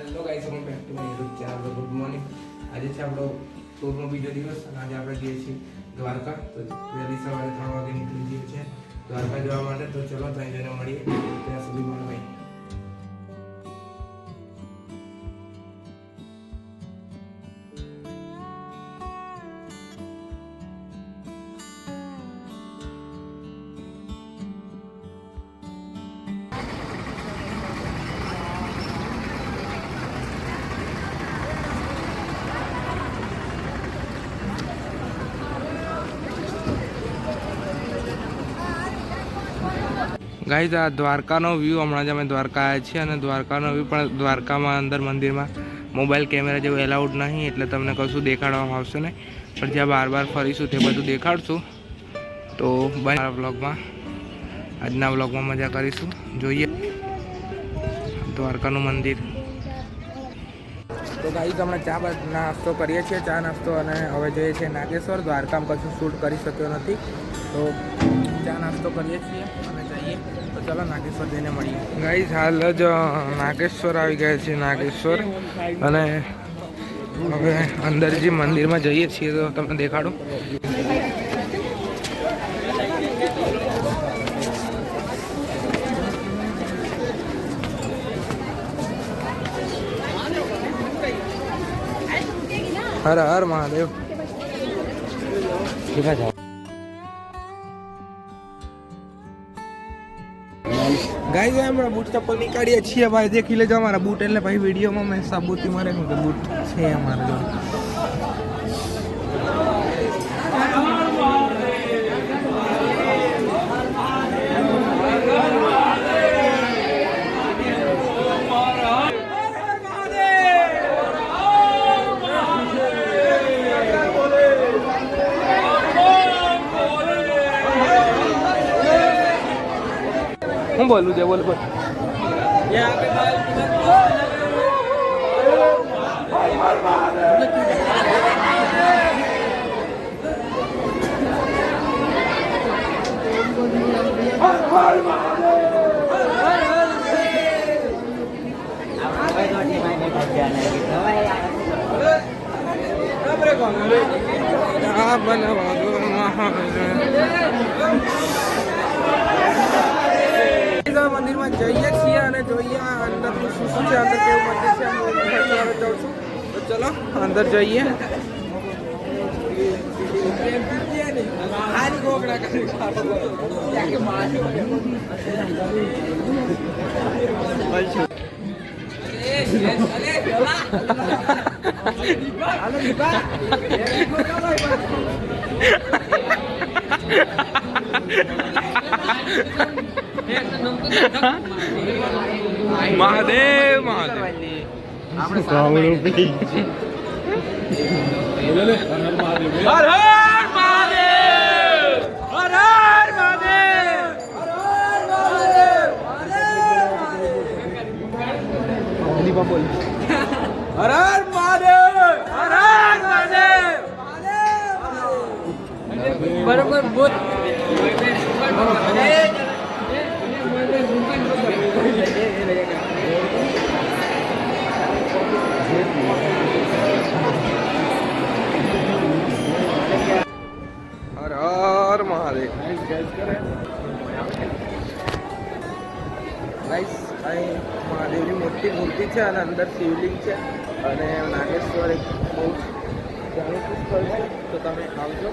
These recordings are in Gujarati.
Hello guys, welcome back to my YouTube channel. Good morning. આજે છે આપણો ટૂરનો બીજો દિવસ અને આજે આપણે જઈએ છીએ દ્વારકા. તો વહેલી સવારે 3 વાગે નીકળી જઈએ છીએ દ્વારકા જવા માટે. તો ચલો ત્યાં જઈને મળીએ. ત્યાં સુધી મળીએ. ગાઈઝ, આ દ્વારકાનો વ્યૂ. હમણાં જ અમે દ્વારકા આવ્યા છીએ અને દ્વારકાનો વ્યૂ પણ દ્વારકામાં અંદર મંદિરમાં મોબાઈલ કેમેરા જેવું એલાઉડ નહીં, એટલે તમને કશું દેખાડવામાં આવશે નહીં. પણ જ્યાં બાર ફરીશું તે બધું દેખાડશું. તો બને વ્લોગમાં, આજના વ્લોગમાં મજા કરીશું. જોઈએ દ્વારકાનું મંદિર. તો ગાઈઝ, અમે નાસ્તો કરીએ છીએ, ચા નાસ્તો, અને હવે જઈએ છીએ નાગેશ્વર. દ્વારકામાં કશું શૂટ કરી શક્યો નથી, તો ચા નાસ્તો કરીએ છીએ અને જઈએ. તો ચાલો નાગેશ્વર જઈને મળીએ. ગાઈઝ, હાલ જ નાગેશ્વર આવી ગયા છીએ, નાગેશ્વર. અને હવે અંદર જે મંદિરમાં જઈએ છીએ તો તમને દેખાડું. હર હર મહાદેવ. ગાઈઝ, હમણાં બૂટ ચપ્પલ નીકાળીએ છીએ. ભાઈ દેખી લેજો અમારા બૂટ. એટલે ભાઈ વિડીયોમાં મેં સાબુતી મારે કે બૂટ છે અમારા જોડે. હું બોલું છે? બોલ બોલ. મંદિરમાં જઈએ છીએ અને જોઈએ અંદરનું શું છે, અંદર કેવું મંદિર છે. જાઉં છું. તો ચલો અંદર જઈએ. મહાદેવ મહાદેવ. આપણે સાંભળું પી. હર હર મહાદેવ, હર હર મહાદેવ, હર હર મહાદેવ, બોલ. હર હર મહાદેવ, હર હર મહાદેવ. બરોબર બોલ. હર હર મહાદેવ. ગાઈસ, અહીં મહાદેવની મોટી મૂર્તિ છે અને અંદર શિવલિંગ છે. અને નાગેશ્વર એક બહુ જાણીતું સ્થળ છે, તો તમે આવજો.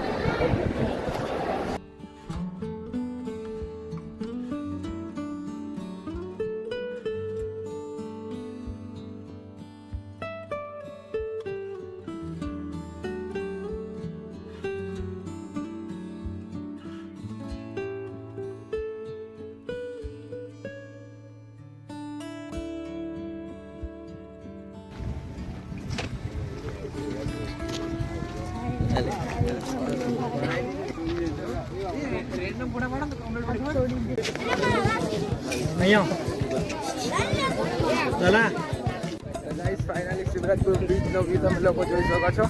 ફાઇનલી શિવરાજપુર બીચનો વ્યૂ તમે લોકો જોઈ શકો છો.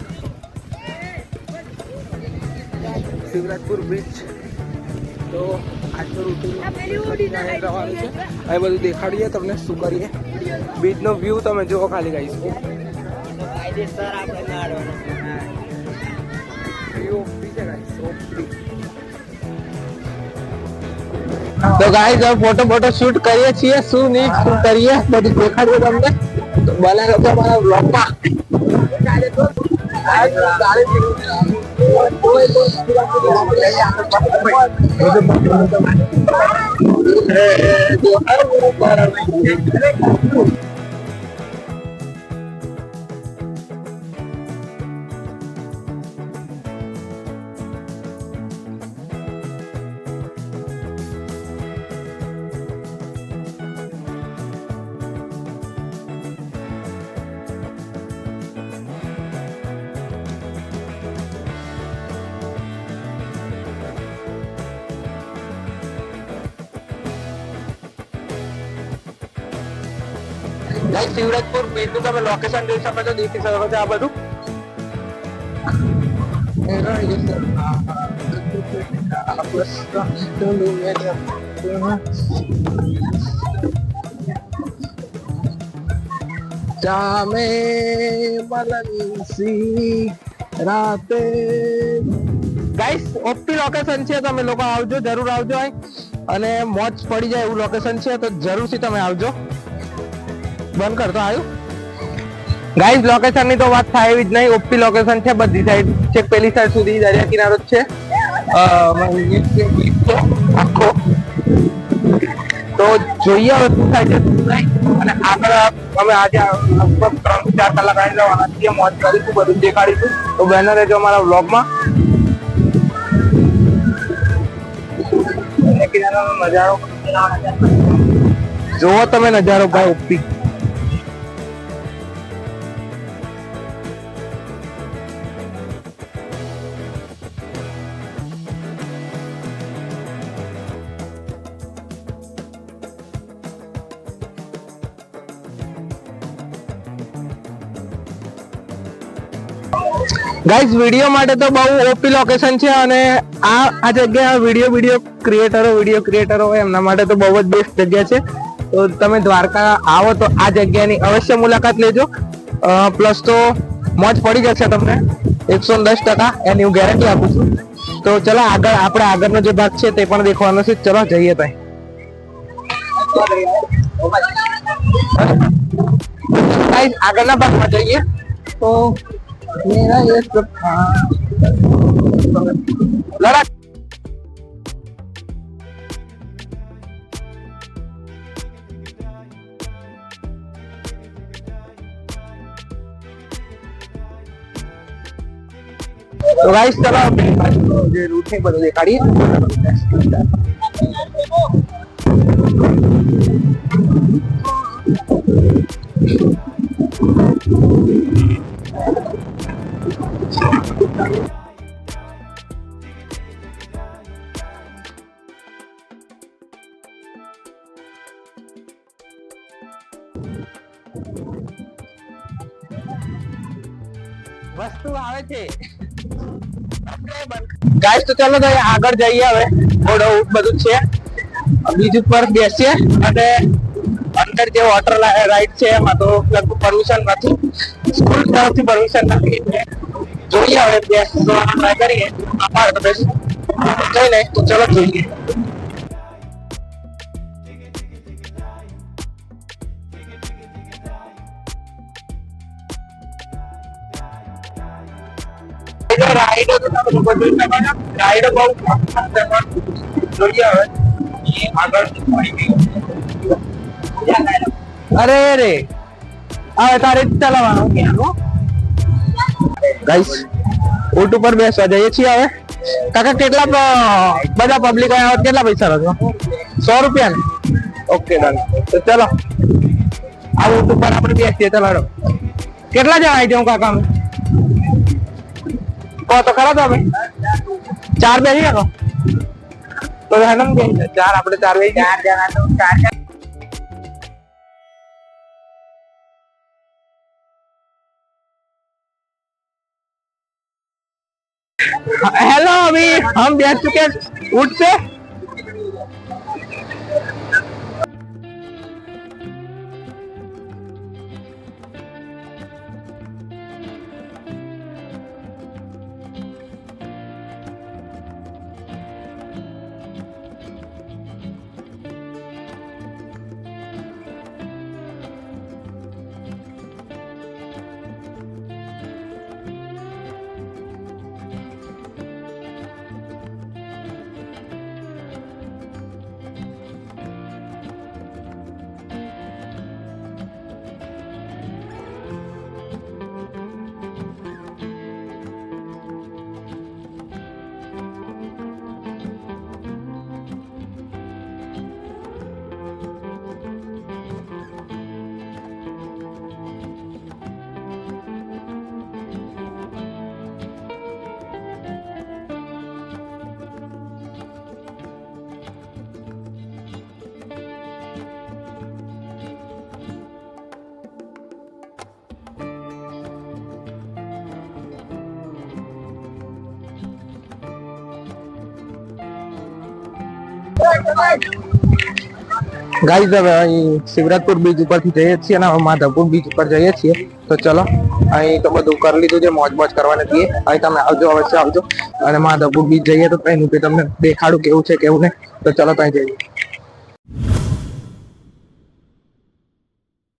શિવરાજપુર બીચ. તો આજનું રૂટીન જવાનું છે. હવે બધું દેખાડીએ તમને શું કરીએ. બીચનો વ્યૂ તમે જુઓ ખાલી ગાઈસ. તો ગાઈસ હવે ફોટો શૂટ કરીએ છીએ. શું નહીં શું કરીએ બધું દેખાડ્યું તમને. બને તો અમારા બ્લોગમાં શિવરાજપુર બીચનું તમે લોકેશન જોઈ શકો છો, દેખી શકો છો આ બધું. જામે મલનસી રાતે ગાઈસ ઓપી લોકેશન છે. તમે લોકો આવજો, જરૂર આવજો અને મોજ પડી જાય એવું લોકેશન છે, તો જરૂરથી તમે આવજો. બંધ કરતો આવ્યું ગાઈસ. લોકેશન ની તો વાત થાય એવી જ નહીં. ઓપી લોકેશન છે બધી સાઈડ, છેક પેલી સાઈડ સુધી દરિયા કિનારો જ છે આખો. તો જોઈએ હવે શું થાય છે શું નહીં. અને આગળ અમે આજે 3-4 કલાક આવી જવાના છીએ, મોજ કરીશું, બધું દેખાડીશું. તો બહેનો રહેજો અમારા વ્લોગમાં. કિનારાનો નજારો જોવો તમે, નજારો ભાઈ ઓપી. ગાઈસ વિડીયો માટે તો બહુ ઓપી લોકેશન છે અને આ જગ્યા વિડીયો ક્રિએટરો હોય એમના માટે તો બહુ જ બેસ્ટ જગ્યા છે. તો તમે દ્વારકા આવો તો આ જગ્યાની અવશ્ય મુલાકાત લેજો. પ્લસ તો મોજ પડી જશે તમને 110%, એની હું ગેરંટી આપું છું. તો ચલો આપણે આગળનો જે ભાગ છે તે પણ દેખવાનો છે. ચલો જઈએ ભાઈ. આગળના ભાગમાં જઈએ તો मेरा ये सब लड़ा तो गाइस चलो જે રૂટ છે બધું દેખાડીએ. વસ્તુ આવે છે ગાઈસ. તો ચાલો તો આગળ જઈએ. હવે ઘોડો બધું છે, બીજ ઉપર બેસીએ અને અંદર જે વોટર રાઈડ છે એમાં તો લગભગ પરમિશન નથી, સ્કૂલ તરફથી પરમિશન નથી. જોઈએ હવે બેસવાનો ટ્રાય કરીએ. અમારે તો બેસ જઈ નહીં તો ચલો જોઈએ. રાઈડો તો તમે બધું રાઈડો બહુ જોઈએ. હવે આગળ અરે રે હવે તારે ચલાવવાનું ગાઈસ. ઊંટ ઉપર બેસવા જઈએ છીએ હવે. કાકા કેટલા બધા પબ્લિક આવ્યા, કેટલા પૈસા લાગો? 100 રૂપિયા ને? Okay done. તો ચલો આ ઊંટ ઉપર આપણે બેસીએ. ચલો કેટલા જણા આવી જાઉં કાકા? કહો તો ખરા તમે 4 બેસી શકો તો હેડમ કે 4 આપણે 4 બેસી 4 જણા તો 4. हेलो अभी हम बैठ चुके हैं ऊंट पे. ગાઈઝ હવે અહીં શિવરાજપુર બીચ ઉપરથી જઈએ છીએ અને હવે માધવપુર બીચ ઉપર જઈએ છીએ. તો ચલો, અહીં તો બધું કરી લીધું છે, મોજ મોજ કરવાની હતી. અહીં તમે આવજો, અવશ્ય આવજો. અને માધવપુર બીચ જઈએ તો ત્યાંનું તમને દેખાડું કેવું છે કેવું નહીં. તો ચલો ત્યાં જઈએ.